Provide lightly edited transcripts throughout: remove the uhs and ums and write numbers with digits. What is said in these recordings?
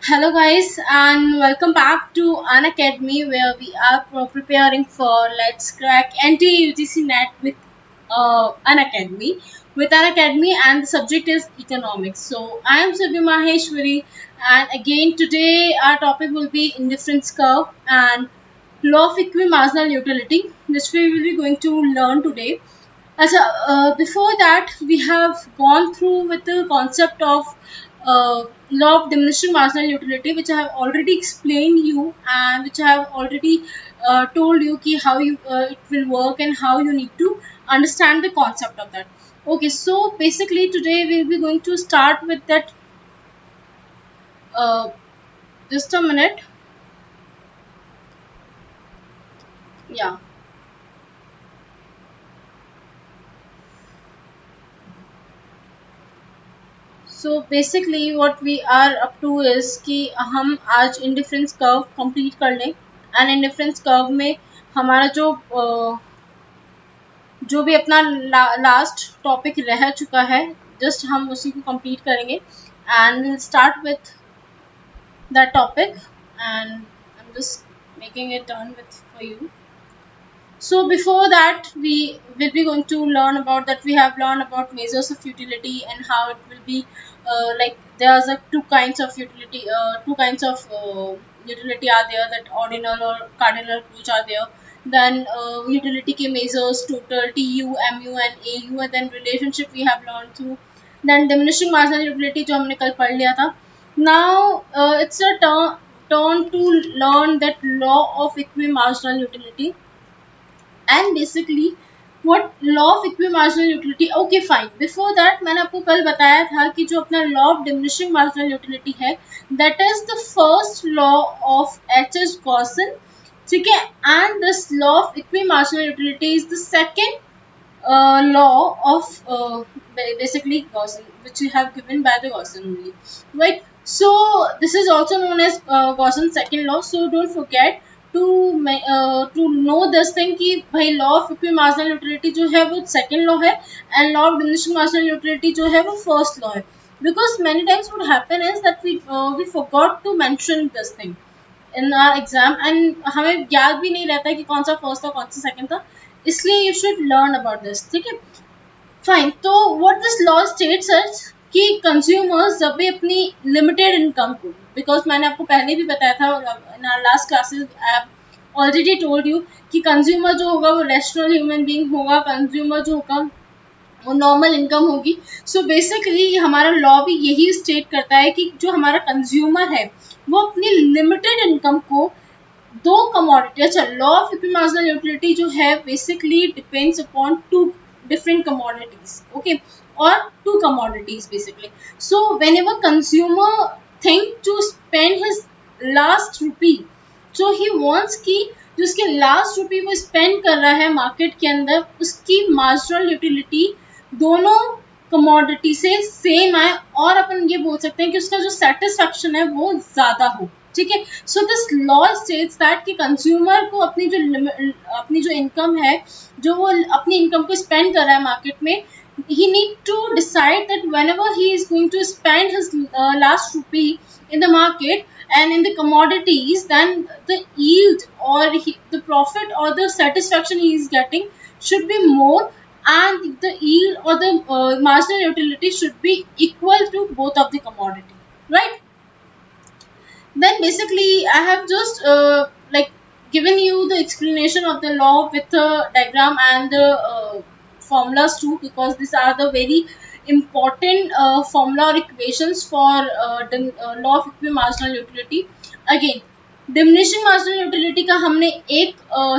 Hello, guys, and welcome back to An Academy, where we are preparing for Let's Crack NT-UGC NET with An Academy. With An Academy, and the subject is economics. So, I am Surbi Maheshwari, and again today our topic will be indifference curve and law of equimarginal utility, which we will be going to learn today. Before that, we have gone through with the concept of law of diminishing marginal utility, which I have already explained you and which I have already told you how it will work and how you need to understand the concept of that. Okay, so basically today we will be going to start with that. Uh, just a minute. Yeah. So basically what we are up to is कि हम आज indifference curve complete कर लें and indifference curve में हमारा जो भी अपना लास्ट टॉपिक रह चुका है जस्ट हम उसी को कंप्लीट करेंगे and will start with that topic and I am just making it done with for you. So before that, we will be going to learn about that. We have learned about measures of utility and how it will be like there's two kinds of utility. Two kinds of utility are there, that ordinal or cardinal approach are there. Then utility के measures total TU, MU and AU, and then relationship we have learned through. Then diminishing marginal utility जो हमने कल पढ़ लिया था. Now it's a turn to learn that law of equimarginal utility. And basically what law of equimarginal utility. Okay fine, before that मैंने आपको कल बताया था कि जो अपना law of diminishing marginal utility है that is the first law of H Gossen. ठीक है, and this law of equimarginal utility is the second law of basically Gaussian, which you have given by the Gaussian only, right? So this is also known as Gaussian second law. So don't forget to know this thing कि भाई law of equimarginal utility जो है वो second law है and law of diminishing marginal utility जो है वो first law है. Because many times what happen is that we forgot to mention this thing in are exam and हमें याद भी नहीं रहता है कि कौन सा फर्स्ट था कौन सा सेकंड था, इसलिए you should learn about this. ठीक है, फाइन. तो what this law states is कि कंज्यूमर्स जब भी अपनी लिमिटेड इनकम को, बिकॉज मैंने आपको पहले भी बताया था in our last classes I have already told you कि कंज्यूमर जो होगा वो रैशनल ह्यूमन बीइंग होगा, कंज्यूमर जो होगा वो नॉर्मल इनकम होगी. सो बेसिकली हमारा लॉ भी यही स्टेट करता है कि जो हमारा कंज्यूमर है वो अपनी लिमिटेड इनकम को दो कमोडिटी. अच्छा, लॉ ऑफ इक्विमार्जिनल यूटिलिटी जो है basically depends upon two different commodities. Okay, और two commodities basically. So whenever consumer think to spend his last rupee, जो ही वॉन्ट्स की जो उसके लास्ट रुपी वो स्पेंड कर रहा है मार्केट के अंदर, उसकी मार्जिनल यूटिलिटी दोनों कमोडिटी से सेम है और अपन ये बोल सकते हैं कि उसका जो सेटिस्फैक्शन है वो ज़्यादा हो. ठीक है, so this law states that कि कंज्यूमर को अपनी जो इनकम है, जो वो अपनी इनकम को स्पेंड कर रहा है मार्केट में, he need to decide that whenever he is going to spend his last rupee in the market and in the commodities, then the yield or the profit or the satisfaction he is getting should be more, and the yield or the marginal utility should be equal to both of the commodity, right? Then basically I have just like given you the explanation of the law with the diagram and the formulas too, because these are the very important formula or equations for the law of equimarginal utility. Again, diminishing marginal utility का हमने एक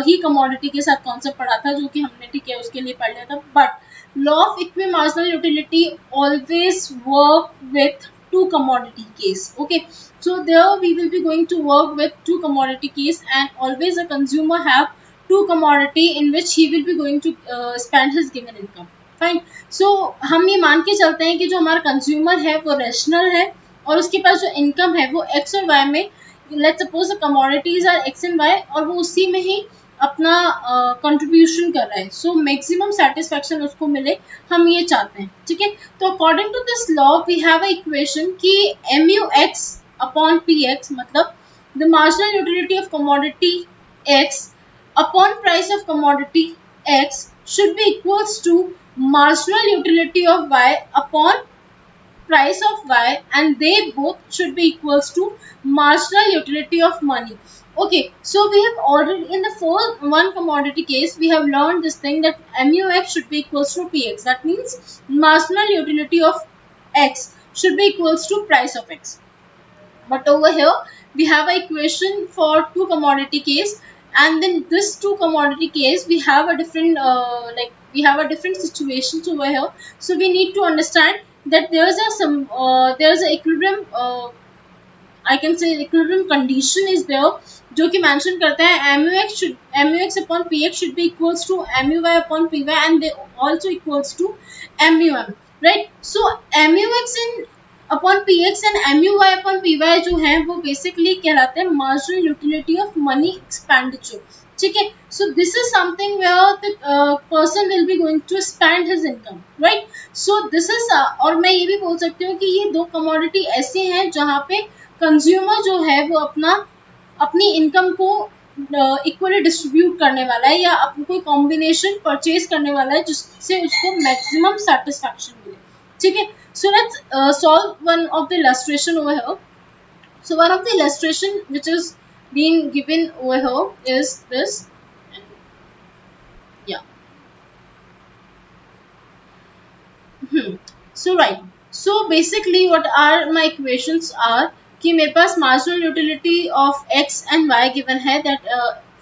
ही commodity के साथ concept पढ़ा था जो कि हमने ठीक है उसके लिए पढ़ लिया था. But law of equimarginal utility always work with two commodity case. Okay, so there we will be going to work with two commodity case, and always a consumer have two commodity in which he will be going to spend his given income. Fine. So हम ये मान के चलते हैं कि जो हमारा consumer है वो रैशनल है और उसके पास जो इनकम है वो एक्स और वाई में, let's suppose the commodities are X and Y, और वो उसी में ही अपना कंट्रीब्यूशन कर रहा है. सो मैक्सिमम सेटिस्फैक्शन उसको मिले, हम ये चाहते हैं. ठीक है, तो according to this law we have a equation कि mu x upon px, मतलब the marginal utility of commodity x upon price of commodity x should be equals to marginal utility of y upon price of y, and they both should be equals to marginal utility of money. Okay, so we have already in the first one commodity case we have learned this thing that MUX should be equals to PX. That means marginal utility of X should be equals to price of X. But over here we have a equation for two commodity case, and then this two commodity case we have a different we have a different situations over here. So we need to understand that there's a equilibrium, I can say equilibrium condition is there, जो कि mention करता है MUX upon PX should be equals to MUY upon PY, and they also equals to MUM, right? So MUX in upon PX and MUY upon PY जो है वो basically कहलाते हैं marginal utility of money expenditure, ठीक है? So this is something where the person will be going to spend his income, right? So this is और मैं ये भी बोल सकती हूँ कि ये दो commodity ऐसे हैं जहाँ पे कंज्यूमर जो है वो अपनी इनकम को इक्वली डिस्ट्रीब्यूट करने वाला है, या अपनी कोई कॉम्बिनेशन परचेज करने वाला है जिससे उसको मैक्सिमम सेटिस्फैक्शन मिले, ठीक है? So let's solve one of the illustration over here. So one of the illustration which is being given over here is this. Yeah. So right. So basically what are my equations are कि मेरे पास marginal utility of x and y given है, that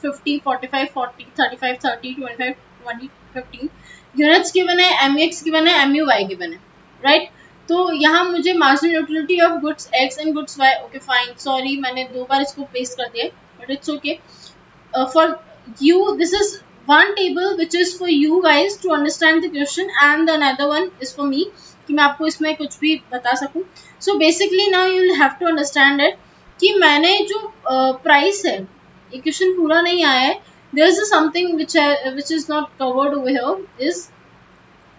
50, 45, 40, 35, 30, 25, 20, 15 units given है, MUX given है, MUY given है, right? तो यहाँ मुझे marginal utility of goods x and goods y, okay fine, sorry मैंने दो बार इसको paste कर दिया, but it's okay. For you this is one table which is for you guys to understand the question, and the another one is for me कि मैं आपको इसमें कुछ भी बता सकूं. So basically now you will have to understand it कि मैंने जो प्राइस है, इक्वेशन पूरा नहीं आया है, there is something which is not covered over here, is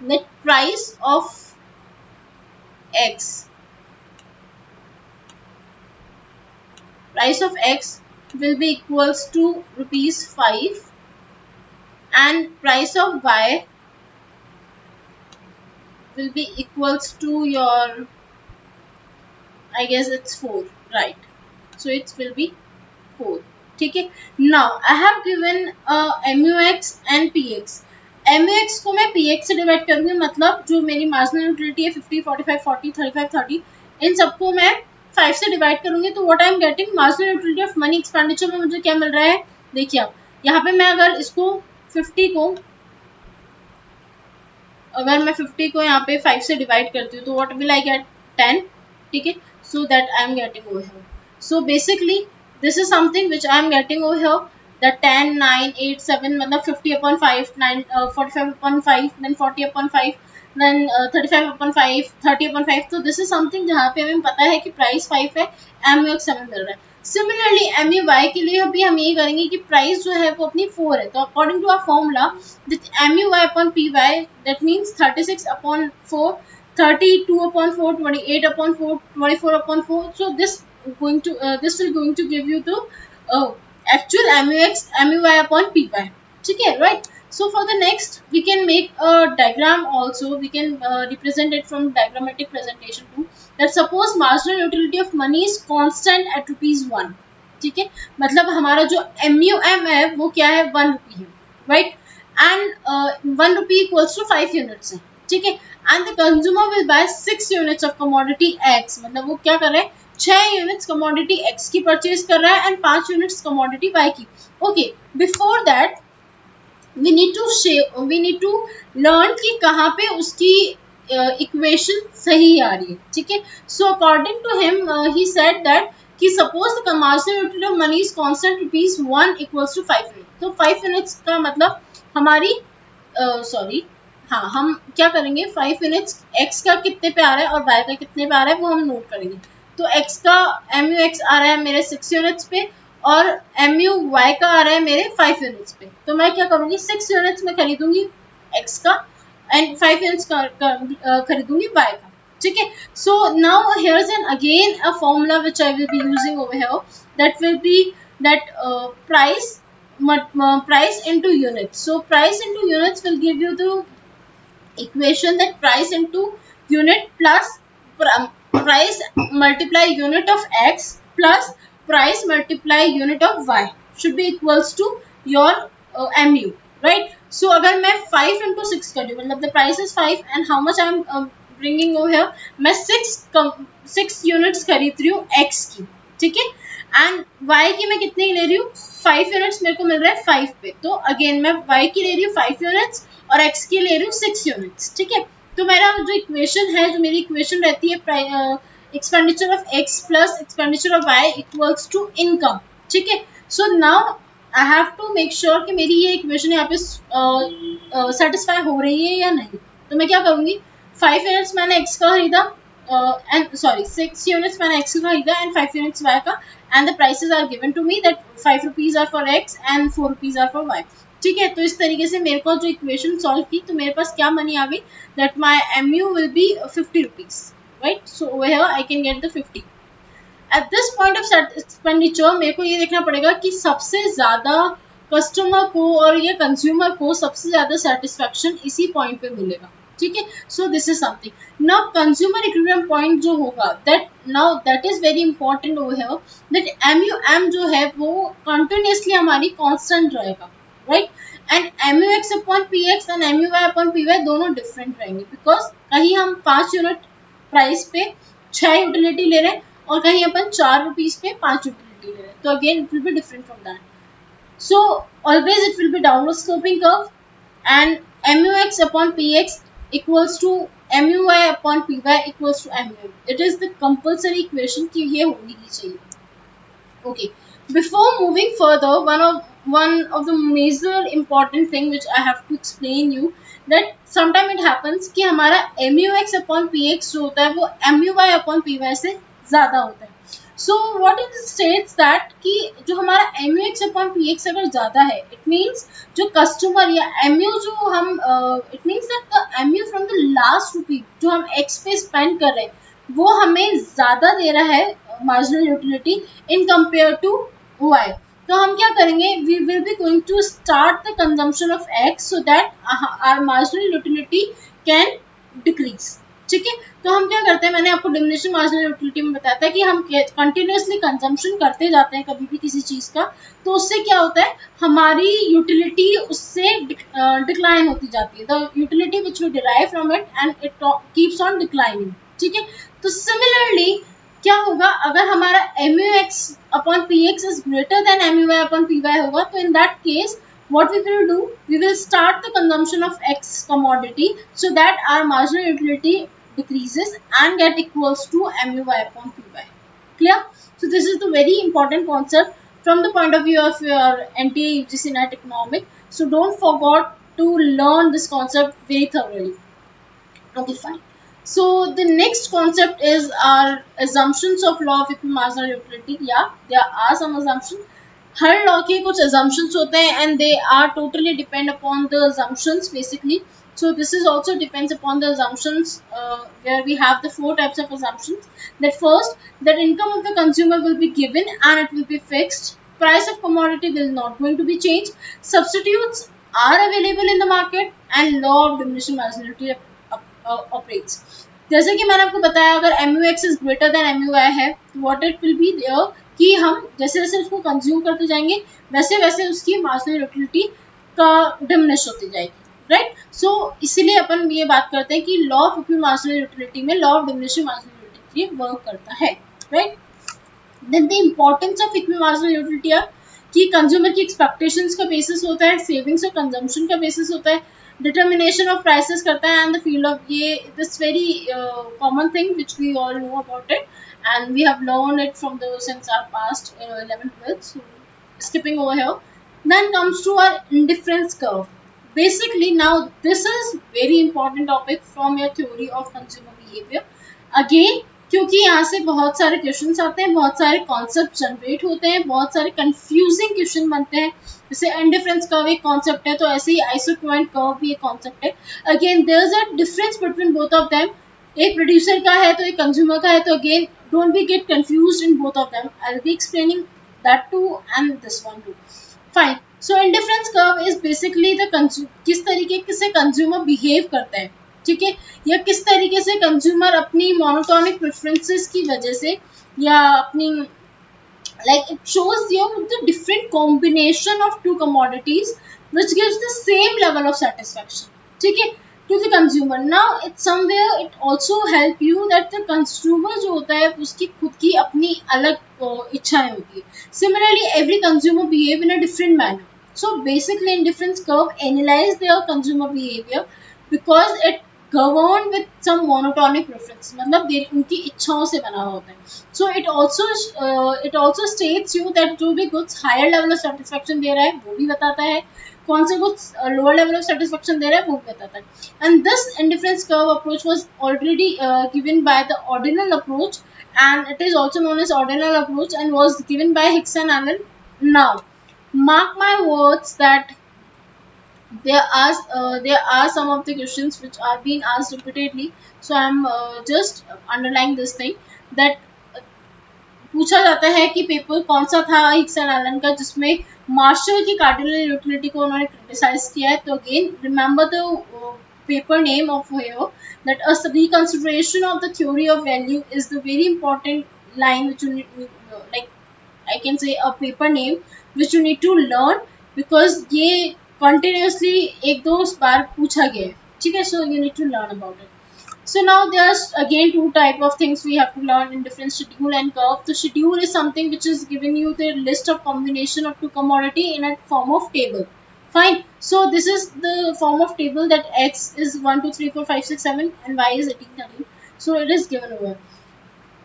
the price of x. Price of x will be equals to rupees 5, and price of y will be equals to your, I guess it's 4, right? So it will be 4, ठीक है? Now I have given MUX and PX. MUX को मैं PX से divide करूँगी, मतलब जो मेरी marginal utility है 50, 45, 40, 35, 30, इन सबको मैं 5 से डिवाइड करूँगी. तो what I am getting, marginal utility of money expenditure में मुझे क्या मिल रहा है, देखिए आप यहाँ पे मैं अगर इसको 50 को, अगर मैं 50 को यहाँ पे 5 से डिवाइड करती हूँ तो व्हाट विल आई गेट, 10, ठीक है? So that I am getting over here. So basically this is something which I am getting over here, the 10, 9, 8, 7, मतलब 50 upon 5, 9, 45 upon 5, then 40 upon 5, then 35 upon 5, 30 upon 5. तो this is something जहाँ पे हमें पता है कि प्राइस 5 है, MUX हमें मिल रहा है. सिमिलरली MUY के लिए भी हम यही करेंगे कि प्राइस जो है वो अपनी 4 है, तो according to our formula MUY upon PY that means 36 upon 4, 32 upon 4, 28 upon 4, 24 upon 4. So this will going to give you the actual MUX MUY upon PY, ठीक है, right? So for the next we can make a diagram also, we can represent it from diagrammatic presentation too, that suppose marginal utility of money is constant at ₹1, ठीक है? मतलब हमारा जो MUM है वो क्या है, 1 रुपी है, right? And 1 rupee equals to 5 units है, ठीक है? And the consumer will buy 6 units of commodity X, मतलब वो क्या कर रहे हैं, 6 यूनिट्स कमोडिटी X की परचेज कर रहा है एंड 5 यूनिट्स कमोडिटी Y की. Okay, before that we need to learn कि कहाँ पे उसकी इक्वेशन सही आ रही है, ठीक है? So according to him he said that कि suppose the marginal utility of money is constant ₹1 equals to 5 unit. तो 5 यूनिट्स का मतलब हमारी हाँ, हम क्या करेंगे, 5 यूनिट्स X का कितने पे आ रहा है और Y का कितने पे आ रहा है वो हम नोट करेंगे. तो X का MUX आ रहा है मेरे 6 यूनिट्स पे और MUY का आ रहा है मेरे 5 यूनिट्स पे. तो मैं क्या करूँगी, 6 यूनिट्स में खरीदूंगी X का एंड 5 यूनिट्स खरीदूंगी Y का, ठीक है. So now here's an again a formula which I will be using over here, that will be that price into units. So price into units will give you the equation that price into unit plus price multiply unit of x plus price multiply unit of y should be equals to your mu, right? So अगर मैं 5 into 6 कर रही हूँ, मतलब the price is 5 and how much I am bringing over here, मैं 6 units खरीद रही हूँ x की, ठीक है, एंड y की मैं कितने की ले रही हूँ, 5 यूनिट्स मेरे को मिल रहा है 5 पे, तो अगेन मैं y की ले रही हूँ 5 यूनिट्स और x की ले रही हूँ 6 यूनिट्स, ठीक है. तो मेरा जो इक्वेशन है, जो मेरी इक्वेशन रहती है expenditure of x plus expenditure of y equals to income, ठीक है. So now I have to make sure कि मेरी ये इक्वेशन यहाँ पे सेटिस्फाई हो रही है या नहीं. तो मैं क्या करूँगी, 5 यूनिट्स मैंने x का खरीदा and sorry 6 units मैंने x का खरीदा and 5 units y का, and the prices are given to me that 5 rupees are for x and 4 rupees are for y, ठीक है. तो इस तरीके से मेरे को जो इक्वेशन सॉल्व की, तो मेरे पास क्या मनी आ गई, that my mu will be 50 rupees, right? So over here I can get the 50. At this point of expenditure मेरे को ये देखना पड़ेगा कि सबसे ज़्यादा कस्टमर को और ये कंज्यूमर को सबसे ज़्यादा सेटिस्फैक्शन इसी पॉइंट पे मिलेगा, ठीक है. So this is something. Now consumer equilibrium point जो होगा, that is very important over here, that MUM जो है वो कंटिन्यूसली हमारी कांस्टेंट रहेगा, right. And MUX upon PX and MUY upon PY दोनों डिफरेंट रहेंगे, बिकॉज कहीं हम 5 यूनिट प्राइस पे 6 यूटिलिटी ले रहे हैं और कहीं अपन 4 रुपीज पे 5 यूटिलिटी ले रहे हैं, तो again it will be different from that. So always it will be downward sloping curve, and MUX upon PX equals to MUY upon PY equals to MUM. It is the compulsory equation कि ये होनी ही चाहिए. Okay. Before moving further, one of the major important thing which I have to explain you, that sometime it happens कि हमारा MUX upon PX जो होता है वो MUY upon PY से ज़्यादा होता है. So what it states that कि जो हमारा MUX अपॉन PX अगर ज़्यादा है, इट मीन्स जो कस्टमर या MU जो हम it means that the MU from the last rupee जो हम X पे स्पेंड कर रहे हैं वो हमें ज़्यादा दे रहा है marginal utility in compare to Y. तो हम क्या करेंगे, we will be going to start the consumption of X so that our marginal utility can decrease, ठीक है. तो हम क्या करते हैं, मैंने आपको डिमिनिशिंग मार्जिनल यूटिलिटी में बताया था कि हम कंटिन्यूसली कंजम्पशन करते जाते हैं कभी भी किसी चीज़ का, तो उससे क्या होता है, हमारी यूटिलिटी उससे डिक्लाइन होती जाती है, the utility which we derive from it and it keeps on declining, ठीक है. तो सिमिलरली क्या होगा, अगर हमारा MUX upon PX is greater than MUY upon PY होगा, तो in that case what we will do, we will start the consumption of X commodity so that our marginal utility decreases and get equals to MUY upon PY. Clear? So this is the very important concept from the point of view of your NTA UGC NET economic. So don't forget to learn this concept very thoroughly. Okay, fine. So the next concept is our assumptions of law of equal marginal utility. Yeah, there are some assumptions. Her law के कुछ assumptions होते हैं and they are totally depend upon the assumptions basically. So this is also depends upon the assumptions where we have the 4 types of assumptions. That first, that income of the consumer will be given and it will be fixed. Price of commodity will not going to be changed. Substitutes are available in the market and law of diminishing marginality operates. जैसे कि मैंने आपको बताया, अगर MUX is greater than MUY है, what it will be there कि हम जैसे जैसे उसको कंज्यूम करते जाएंगे वैसे वैसे उसकी मार्जिनल यूटिलिटी का डिमिनिश होती जाएगी, राइट. सो इसीलिए अपन ये बात करते हैं कि law of equal marginal utility में law of diminishing marginal utility work करता है, right. Then the importance of equal marginal utility कि कंज्यूमर की एक्सपेक्टेशंस का बेसिस होता है, सेविंग्स और कंजम्पशन का बेसिस होता है, determination of prices करता है, and the field of ये this very common thing which we all know about it and we have learned it from the since our past 11th 12th. So skipping over here, then comes to our indifference curve. Basically now this is very important topic from your theory of consumer behavior. Again क्योंकि यहाँ से बहुत सारे question आते हैं, बहुत सारे concept generate होते हैं, बहुत सारे कंफ्यूजिंग क्वेश्चन बनते हैं. जैसे इंडिफरेंस कर्व एक कॉन्सेप्ट है, तो ऐसे ही आइसोक्रोनॉइड कर्व भी एक कॉन्सेप्ट है. Again there is a difference between both of them. एक प्रोड्यूसर का है तो एक कंज्यूमर का है, तो again don't be get confused in both of them, I will be explaining that too and this one too. Fine, so indifference curve is basically the किस तरीके से कंज्यूमर बिहेव करता है, ठीक है, या किस तरीके से कंज्यूमर अपनी मोनोटोनिक प्रेफरेंसेस की वजह से या अपनी like it shows you the different combination of two commodities which gives the same level of satisfaction, ठीक है, to the consumer. Now it's somewhere it also help you that the consumer जो होता है उसकी खुद की अपनी अलग इच्छाएं होती है। Similarly every consumer behave in a different manner, so basically indifference curve analyze their consumer behavior because it governed with some monotonic preference, मतलब उनकी इच्छाओं से बना होता है। So it also states you that जो भी goods higher level of satisfaction दे रहा है वो भी बताता है, कौन से goods lower level of satisfaction दे रहा है वो भी बताता है। And this indifference curve approach was already given by the ordinal approach, and it is also known as ordinal approach and was given by Hicks and Allen. Now mark my words that there are some of the questions which are being asked repeatedly, so I'm just underlying this thing that पूछा जाता है कि paper कौन सा था Hicks and Alan का जिसमें martial की कार्डिनल यूटिलिटी को उन्होंने क्रिटिसाइज किया है। तो again remember the paper name of here that a reconsideration of the theory of value is the very important line which you need, like I can say a paper name which you need to learn because ये continuously एक दो बार पूछा गया है, ठीक है, so you need to learn about it. So now there's again two type of things we have to learn in different schedule and curve. The schedule is something which is giving you the list of combination of two commodity in a form of table. Fine. So this is the form of table that x is 1, 2, 3, 4, 5, 6, 7 and y is 18, 13. So it is given over.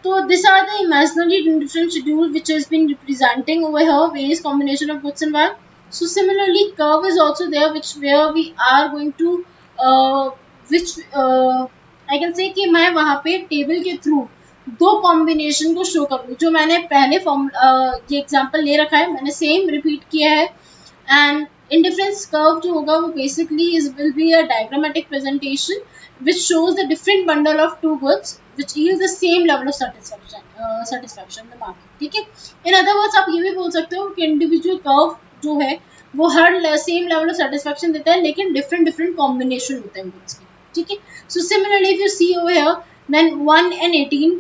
So these are the imaginary different schedule which has been representing over here various combination of goods and y. So similarly curve is also there which where we are going to which I can से कि मैं वहाँ पे table के through दो combination को show करूँ, जो मैंने पहले फॉर्म ये एग्जांपल ले रखा है मैंने सेम रिपीट किया है। एंड इंडिफरेंस कर्व जो होगा वो basically is will be a diagrammatic presentation which shows the different bundle of two goods which yield the same level of satisfaction in the market, ठीक है। in other words आप ये भी बोल सकते हो कि इंडिविजुअल कर्व जो है वो हर सेम लेवल ऑफ सेटिस्फेक्शन देता है लेकिन डिफरेंट डिफरेंट कॉम्बिनेशन होते हैं goods के, ठीक है। So similarly if you see over here then 1 and 18,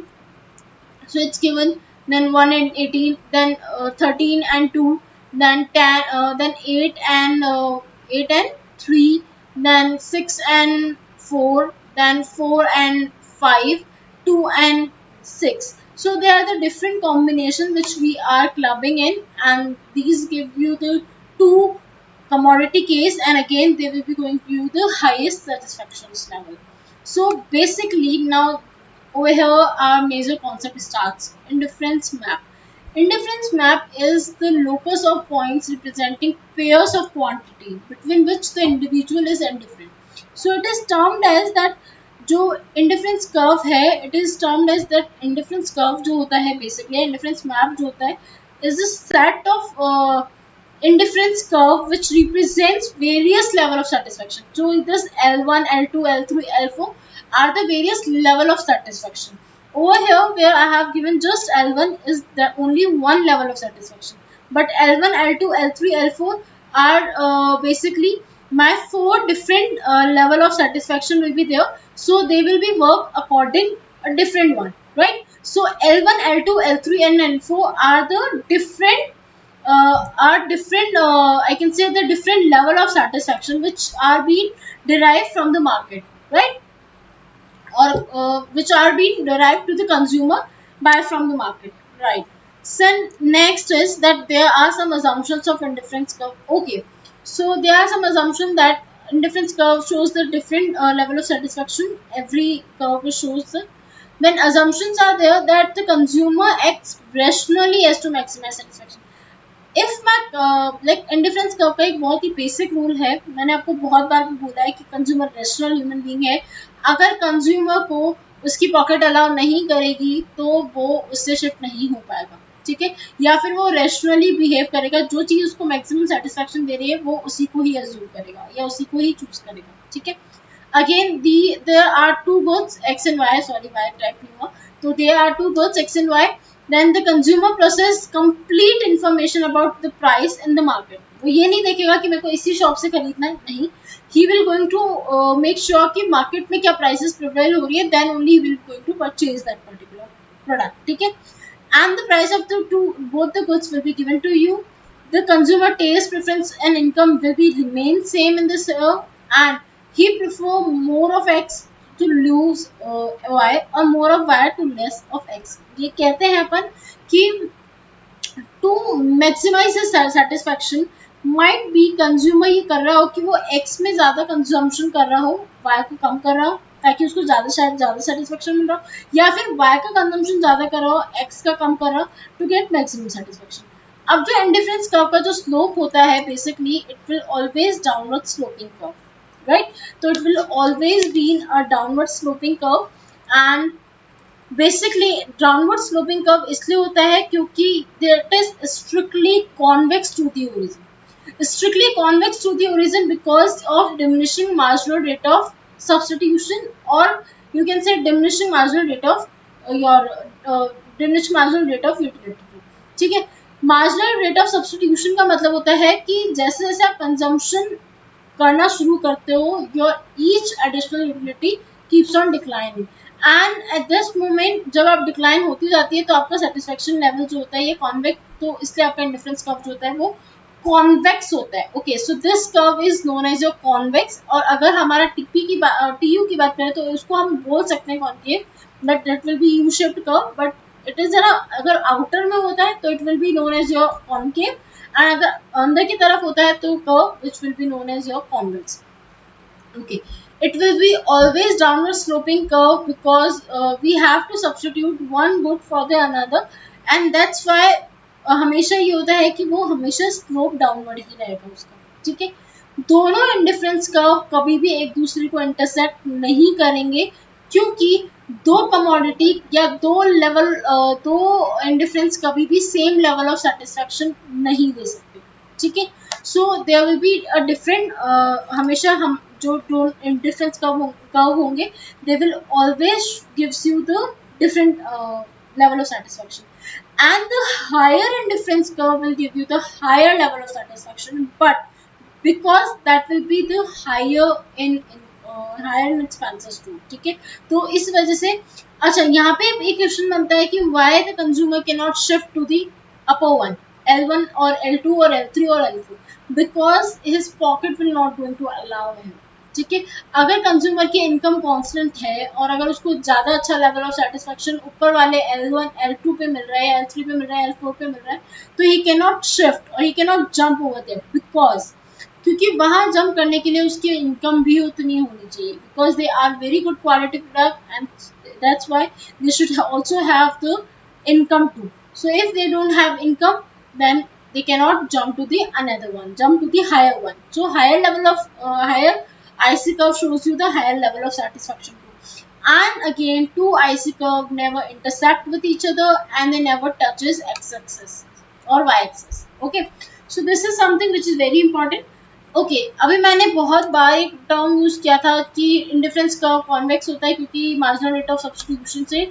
so it's given then 1 and 18 then 13 and 2 then 10 then 8 and 8 and 3 then 6 and 4 then 4 and 5 2 and 6. So they are the different combinations which we are clubbing in and these give you the two commodity case and again they will be going to you the highest satisfaction level. So basically now over here our major concept starts. Indifference map. Indifference map is the locus of points representing pairs of quantity between which the individual is indifferent. So it is termed as that जो indifference curve है it is termed as that indifference curve जो होता है basically indifference map जो होता है is the set of indifference curve which represents various level of satisfaction. So this L1, L2, L3, L4 are the various level of satisfaction. Over here where I have given just L1 is the only one level of satisfaction. But L1, L2, L3, L4 are basically my four different level of satisfaction will be there. So they will be work according a different one, right? So L1, L2, L3 and L4 are the different I can say the different level of satisfaction which are being derived from the market, right? Or which are being derived to the consumer by from the market, right? So next is that there are some assumptions of indifference curve. Okay, so there are some assumptions that indifference curve shows the different level of satisfaction. Every curve shows the when assumptions are there that the consumer acts rationally as to maximize satisfaction. If मैं like indifference curve का एक बहुत ही basic rule है, मैंने आपको बहुत बार भी बोला है कि कंज्यूमर रेशनल ह्यूमन बीइंग है। अगर कंज्यूमर को उसकी पॉकेट अलाउ नहीं करेगी तो वो उससे शिफ्ट नहीं हो पाएगा, ठीक है, या फिर वो रेशनली बिहेव करेगा, जो चीज़ उसको मैक्सिमम सेटिस्फैक्शन दे रही है वो उसी को ही एज्यूम करेगा या उसी को ही चूज करेगा, ठीक है। again there are two goods x and y, sorry y type नहीं हुआ, तो there are two goods x and y, then the consumer process complete information about the price in the market. वो ये नहीं देखेगा कि मेरे को इसी शॉप से खरीदना है, नहीं, he will going to make sure कि मार्केट में क्या प्राइसेस प्रिवेल हो रही है, then only he will going to purchase that particular product, ठीक है. And the price of the two both the goods will be given to you. The consumer taste, preference and income will be remain same in this and he prefer more of x to lose y or more of y to less of x. ये कहते हैं अपन कि to maximize his satisfaction might be consumer ये कर रहा हो कि वो x में ज़्यादा कंजम्पशन कर रहा हो, y को कम कर रहा हो ताकि उसको ज़्यादा सेटिस्फेक्शन मिल रहा हो, या फिर y का कंजम्पशन ज़्यादा कर रहा हो, x का कम कर रहा हो, टू गेट मैक्सिमम सेटिस्फेक्शन. अब जो इंडिफरेंस कर्व का जो स्लोप होता है basically it will always downward sloping curve, right. तो it will always be in a downward sloping curve. And basically downward sloping curve इसलिए होता है क्योंकि it is strictly convex to the origin, strictly convex to the origin because of diminishing marginal rate of substitution, or you can say diminishing marginal rate of diminishing marginal rate of utility. ठीक है. marginal rate of substitution का मतलब होता है कि जैसे जैसे आप कंजम्पशन करना शुरू करते हो your each additional utility keeps on declining, and at this moment जब आप डिक्लाइन होती जाती है तो आपका सेटिस्फेक्शन लेवल जो होता है ये कॉन्वेक्स, तो इसलिए आपका इंडिफरेंस कर्व जो होता है वो कॉन्वेक्स होता है. Okay, so this curve is known as your convex. और अगर हमारा टीपी की टीयू की बात करें तो इसको हम बोल सकते हैं concave, but that will be U shaped curve, but it is जरा अगर आउटर में होता है तो it will be known as your concave, and अगर अंदर की तरफ होता है तो curve which will be known as your convex. Okay, it will be always downward sloping curve because we have to substitute one good for the another, and that's why हमेशा ये होता है कि वो हमेशा स्लोप डाउनवर्ड ही रहेगा उसका. ठीक है. दोनों इंडिफरेंस कर्व कभी भी एक दूसरे को इंटरसेक्ट नहीं करेंगे क्योंकि दो कमोडिटी या दो इंडिफरेंस कभी भी सेम लेवल ऑफ सेटिस्फेक्शन नहीं दे सकते. ठीक है. So there will be a different, हमेशा हम जो इंडिफरेंस कर्व होंगे they will always gives you the different level of satisfaction, and the higher indifference curve will give you the higher level of satisfaction, but because that will be the higher in expenses too. ठीक है. तो इस वजह से अच्छा यहाँ पे एक क्वेश्चन बनता है कि why the consumer cannot shift to the upper one, L1 or L2 or L3 or L4, because his pocket will not going to allow him. ठीक है. अगर कंज्यूमर की इनकम कांस्टेंट है और अगर उसको ज़्यादा अच्छा लेवल ऑफ सेटिस्फेक्शन ऊपर वाले L1 L2 पे मिल रहा है, L3 पे मिल रहा है, L4 पे मिल रहा है, तो ही कैन नॉट शिफ्ट और he can not jump over there, because क्योंकि वहाँ जंप करने के लिए उसकी इनकम भी उतनी होनी चाहिए, because they are very good quality product and that's why they should also have the income too. So if they don't have income then they cannot jump to the another one, jump to the higher one. So higher level of higher IC curve shows you the higher level of satisfaction too. And again, two IC curve never intersect with each other and they never touches x-axis or y-axis. Okay, so this is something which is very important. Okay, अभी मैंने बहुत बार एक term use किया था कि indifference curve convex होता है क्योंकि मार्जिनल रेट ऑफ सब्स्टिट्यूशन से.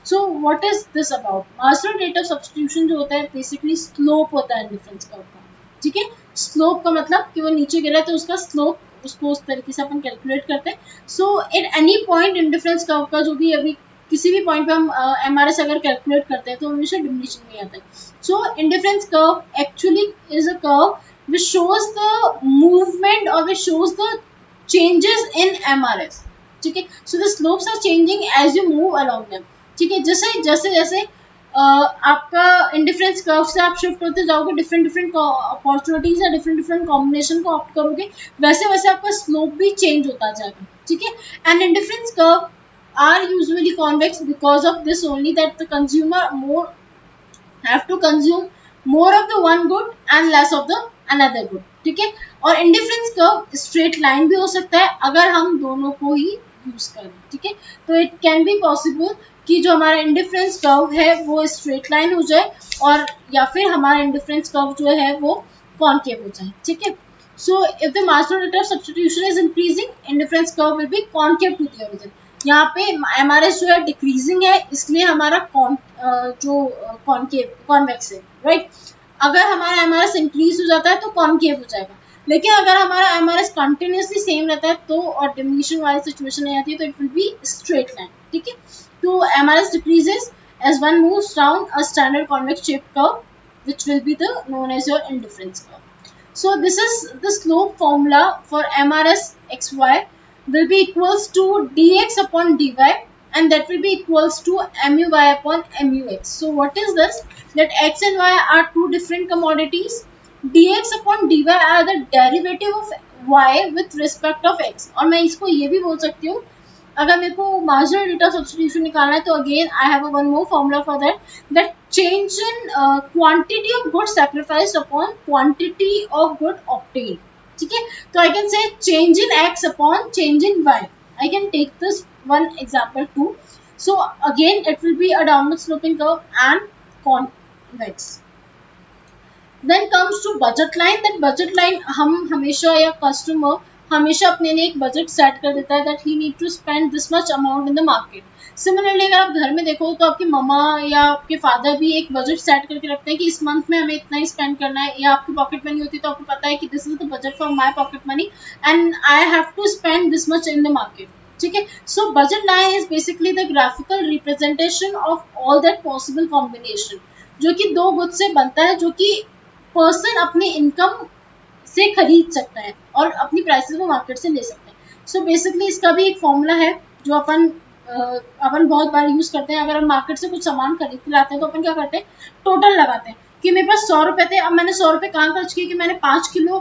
So what is this about? Marginal rate of substitution जो होता है बेसिकली स्लोप होता है इंडिफरेंस कर्व का. ठीक है. स्लोप का मतलब कि वो नीचे गिरा है तो उसका स्लोप उसको उस तरीके से अपन कैलकुलेट करते हैं. So at any point indifference curve का जो भी अभी किसी भी पॉइंट पे हम एमआरएस अगर कैलकुलेट करते हैं तो हमेशा डिमिनिशिंग में आता है. So indifference curve actually is a curve which shows the movement or which shows the changes in MRS. ठीक है. So the slopes are changing as you move along them. ठीक है. जैसे जैसे जैसे आपका इंडिफरेंस कर्व से आप शिफ्ट होते जाओगे, डिफरेंट अपॉर्चुनिटीज या डिफरेंट कॉम्बिनेशन को ऑप्ट करोगे, वैसे वैसे आपका स्लोप भी चेंज होता जाएगा. ठीक है. And indifference curve are usually convex because of this only, that the consumer more have to consume more of the one good and less of the another good. ठीक है. और इंडिफरेंस कर्व स्ट्रेट लाइन भी हो सकता है अगर हम दोनों को ही यूज करें. ठीक है. तो इट कैन बी पॉसिबल कि जो हमारा इंडिफरेंस कर्व है वो स्ट्रेट लाइन हो जाए और या फिर हमारा इंडिफरेंस कर्व जो है वो कॉनकेव हो जाए. ठीक है. So if the marginal rate of substitution is increasing, indifference curve will be concave to the origin. यहाँ पे MRS जो है डिक्रीजिंग है, इसलिए हमारा जो कॉन्केव कॉन्वेक्स है, राइट. अगर हमारा MRS इंक्रीज हो जाता है तो कॉन्केव हो जाएगा. लेकिन अगर हमारा MRS कंटिन्यूसली सेम रहता है तो, और डिमिनिशिंग वाली सिचुएशन नहीं आती है, तो it will be straight line. ठीक है. तो MRS decreases as one moves down a standard convex shaped curve, which will be the known as your indifference curve. So this is the slope formula for MRS xy will be equals to dx upon dy, and that will be equals to MUy upon MUx. So what is this? That x and y are two different commodities. dx upon dy are the derivative of y with respect of x. और मैं इसको ये भी बोल सकती हूँ, अगर मेरे को मार्जिनल रेट ऑफ सब्स्टिट्यूशन निकालना है तो again I have one more formula for that, that change in quantity of good sacrificed upon quantity of good obtain. ठीक है. तो I can say change in X upon change in Y. I can take this one example too. So again it will be a downward sloping curve and convex. Then comes to budget line. That budget line हम हमेशा, या customer हमेशा अपने लिए एक budget set कर देता है, that he need to spend this much amount in the market. Similarly अगर आप घर में देखो तो आपकी मम्मा या आपके फादर भी एक बजट सेट करके रखते हैं कि इस मंथ में हमें इतना ही स्पेंड करना है, या आपकी पॉकेट मनी होती है तो आपको पता है कि this is the budget for my pocket money and I have to spend this much in the market. ठीक है. So budget line is basically the graphical representation of all that possible combination, जो कि दो good से बनता है, जो कि पर्सन अपनी इनकम से खरीद सकता है और अपनी प्राइसेस को मार्केट से ले सकते हैं. सो बेसिकली इसका भी एक फॉर्मूला है जो अपन बहुत बार यूज करते हैं. अगर हम मार्केट से कुछ सामान खरीद के लाते हैं तो अपन क्या करते हैं, टोटल लगाते हैं कि मेरे पास 100 रुपए थे, अब मैंने 100 रुपए कहाँ खर्च किए कि मैंने 5 किलो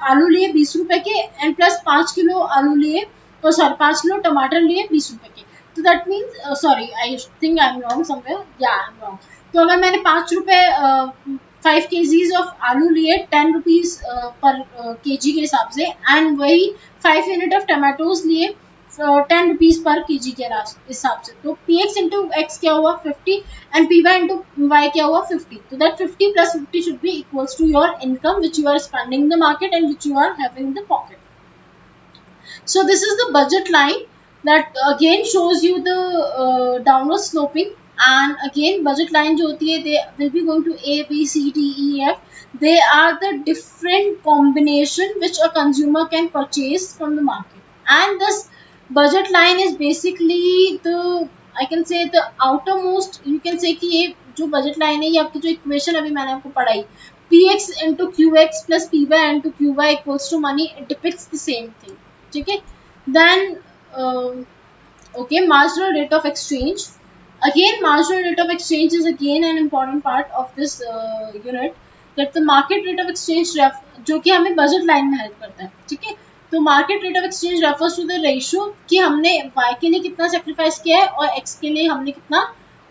आलू लिए 20 रुपए के, एंड प्लस 5 किलो आलू लिए, तो सॉरी 5 किलो टमाटर लिए 20 रुपए के. तो that means, sorry I think I am wrong somewhere, या आई एम रॉन्ग. तो अगर मैंने 5 रुपए 5 kgs ऑफ आलू लिए 10 रुपीज पर केजी के हिसाब से, एंड वही 5 यूनिट ऑफ टमाटोज लिए 10 रुपीज पर केजी के हिसाब से, तो px इंटू एक्स क्या हुआ 50 एंड py इंटू वाई क्या हुआ 50. तो that 50 plus 50 should be equals to your income which you are spending in the market and which you are having in the pocket. So this is the budget line that again shows you the downward sloping, and again budget line जो होती है, they will be going to A, B, C, D, E, F. They are the different combination which a consumer can purchase from the market, and this budget line is basically the, I can say the outermost, you can say कि ये जो budget line है ये आपकी जो equation अभी मैंने आपको पढ़ाई, px into qx plus py into qy equals to money, it depicts the same thing. ठीक है. Then okay, marginal rate of exchange. Again, marginal rate of exchange is again an important part of this unit. That the market rate of exchange जो कि हमें budget line में help करता है. ठीक है. तो market rate of exchange refers to the ratio कि हमने y के लिए कितना सेक्रीफाइस किया है और x के लिए हमने कितना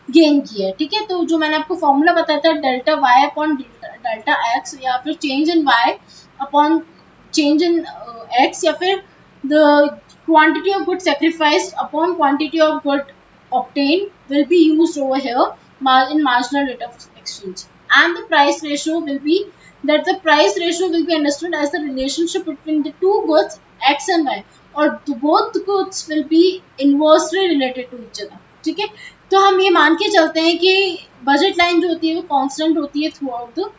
गेन किया है. ठीक है. तो जो मैंने आपको फॉर्मूला बताया था, delta y upon delta x, या फिर change in y upon change in x, या फिर the quantity of good sacrificed upon quantity of good obtained will be used over here in marginal rate of exchange. And the price ratio will be that the price ratio will be understood as the relationship between the two goods x and y, or both goods will be inversely related to each other. ठीक है. तो हम ये मान के चलते हैं कि बजट लाइन जो होती है वो कांस्टेंट होती है throughout the,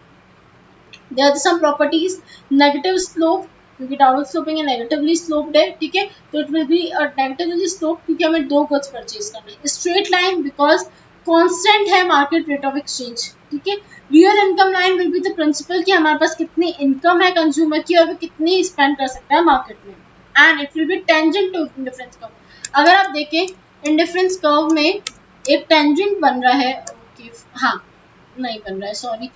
there are some properties, negative slope क्योंकि डाउनवर्ड स्लोपिंग है, नेगेटिवली स्लोप्ड है. ठीक है. तो it will be negatively slope क्योंकि हमें दो गुड्स परचेज करना है. स्ट्रेट लाइन बिकॉज कांस्टेंट है मार्केट रेट ऑफ एक्सचेंज. ठीक है. Real income line will be the principal कि हमारे पास कितनी इनकम है कंज्यूमर की और वो कितनी स्पेंड कर सकता है मार्केट में, and it will be tangent to indifference curve. अगर आप देखें इंडिफरेंस कर्व में एक टेंजेंट बन रहा है, ओके हाँ नहीं बन रहा है, sorry.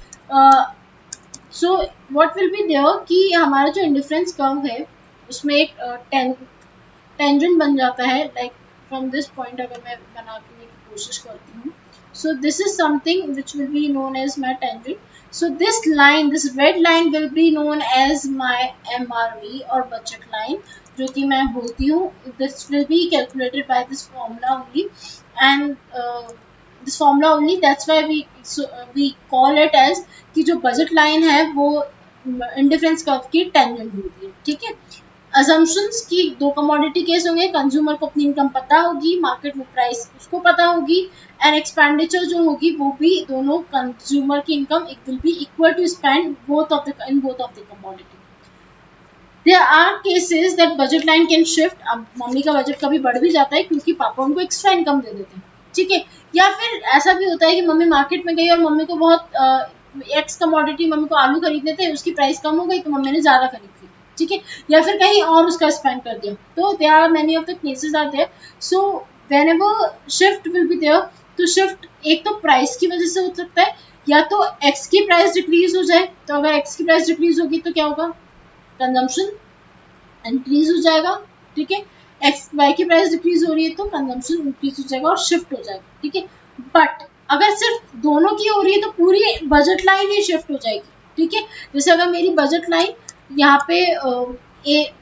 So what will be there कि हमारा जो इंडिफरेंस कर्व है उसमें एक टेंजेंट बन जाता है, लाइक फ्रॉम दिस पॉइंट अगर मैं बनाने की कोशिश करती हूँ. So this is something which will be known as my tangent. So this line, this red line will be known as my MRV or budget line, जो कि मैं बोलती हूँ. This will be calculated by this formula only, and this formula only. That's why we call it as कि जो budget line है वो indifference curve की टेंजेंट होती है, ठीक है। असम्पशंस की दो कमोडिटी केस होंगे, कंज्यूमर को अपनी इनकम पता होगी, मार्केट में प्राइस उसको पता होगी, एंड एक्सपेंडिचर जो होगी वो भी दोनों कंज्यूमर की income it will be equal to spend both of the in both of the commodity. There are cases that budget line can shift, अब मम्मी का बजट कभी बढ़ भी जाता है क्योंकि पापा उनको एक्स्ट्रा इनकम दे देते हैं, ठीक है। या फिर ऐसा भी होता है कि मम्मी मार्केट में गई और मम्मी को बहुत एक्स कमोडिटी, मम्मी को आलू खरीदने थे, उसकी प्राइस कम हो गई तो मम्मी ने ज़्यादा खरीद ली, ठीक है। या फिर कहीं और उसका स्पेंड कर दिया, तो there are many of the cases are there. So whenever shift will be there, तो शिफ्ट एक तो प्राइस की वजह से हो सकता है, या तो एक्स की प्राइस डिक्रीज हो जाए, तो अगर एक्स की प्राइस डिक्रीज होगी तो क्या होगा, कंजम्पशन इंक्रीज हो जाएगा, ठीक है। एक्स वाई की प्राइस डिक्रीज हो रही है तो कंजम्पशन इंक्रीज हो जाएगा और शिफ्ट हो जाएगा, ठीक है। बट अगर सिर्फ दोनों की हो रही है तो पूरी बजट लाइन ही शिफ्ट हो जाएगी, ठीक है। जैसे अगर मेरी बजट लाइन यहाँ पे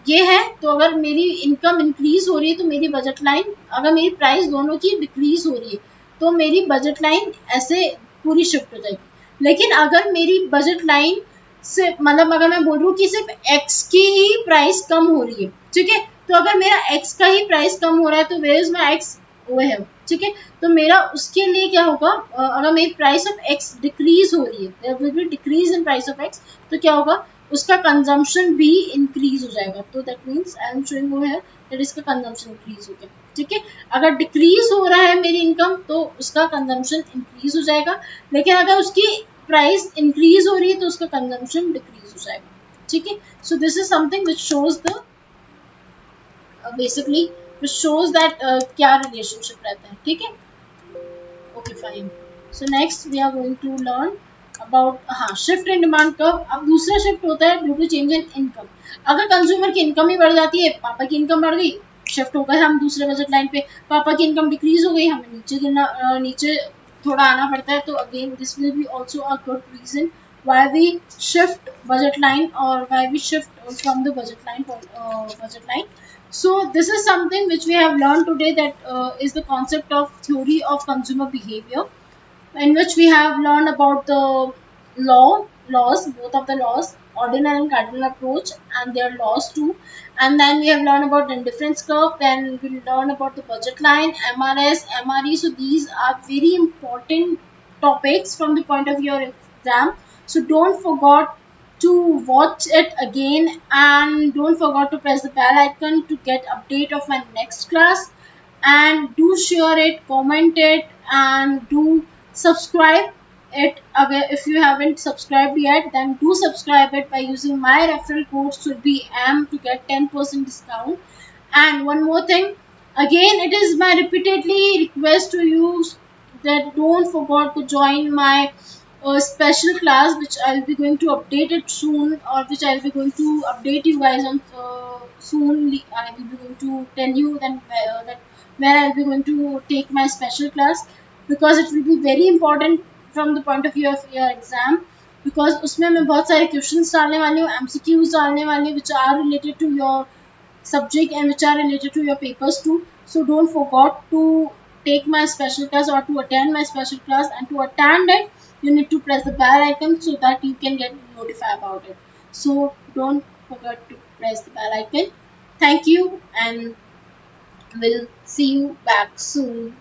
ये है, तो अगर मेरी इनकम इंक्रीज हो रही है तो मेरी बजट लाइन, अगर मेरी प्राइस दोनों की डिक्रीज हो रही है तो मेरी बजट लाइन ऐसे पूरी शिफ्ट हो जाएगी। लेकिन अगर मेरी बजट लाइन से मतलब अगर मैं बोल रही हूँ कि सिर्फ एक्स की ही प्राइस कम हो रही है, ठीक है, तो अगर मेरा एक्स का ही प्राइस कम हो रहा है तो वेयर इज माई एक्स, वो है, ठीक है। तो मेरा उसके लिए क्या होगा, अगर मेरी प्राइस ऑफ एक्स डिक्रीज हो रही है, there will be decrease in price of X, तो क्या होगा, उसका कंजम्पशन भी इंक्रीज हो जाएगा। तो that means I am showing वो है दैट इसका कंजम्पशन इंक्रीज हो गया, ठीक है। अगर डिक्रीज हो रहा है मेरी इनकम तो उसका कंजम्पशन इंक्रीज हो जाएगा, लेकिन अगर उसकी प्राइस इंक्रीज हो रही है तो उसका कंजम्पशन डिक्रीज हो जाएगा, ठीक है। So this is something which shows the basically which shows that क्या रिलेशनशिप रहता है, ठीक है। Okay fine. So next we are going to learn about, हाँ, शिफ्ट इन डिमांड कर्व। अब दूसरा शिफ्ट होता है due to change in income. अगर कंज्यूमर की इनकम ही बढ़ जाती है, पापा की इनकम बढ़ गई, शिफ्ट हो गए हम दूसरे बजट लाइन पे, पापा की इनकम डिक्रीज हो गई, हमें नीचे गिरना नीचे थोड़ा आना पड़ता है, तो again this will be also a good reason why we shift budget line or why we shift from the budget line. So this is something which we have learned today, that is the concept of theory of consumer behavior, in which we have learned about the laws, both of the laws, ordinal and cardinal approach, and their laws too. And then we have learned about indifference curve. Then we learn about the budget line, MRS, MRE. So these are very important topics from the point of view of exam. So don't forget to watch it again, and don't forget to press the bell icon to get update of my next class, and do share it, comment it, and do subscribe it. Again, if you haven't subscribed yet, then do subscribe it by using my referral code should be M to get 10% discount. And one more thing, again, it is my repeatedly request to you that don't forget to join my special class, which I'll be going to update it soon, or which I'll be going to update you guys on soon. I will be going to tell you then that where I'll be going to take my special class, because it will be very important from the point of view of your exam, because उसमें मैं बहुत सारे questions डालने वाली हूँ, MCQs डालने वाली हूँ which are related to your subject and which are related to your papers too. So don't forget to take my special class or to attend my special class, and to attend it you need to press the bell icon so that you can get notified about it. So don't forget to press the bell icon. Thank you, and we'll see you back soon.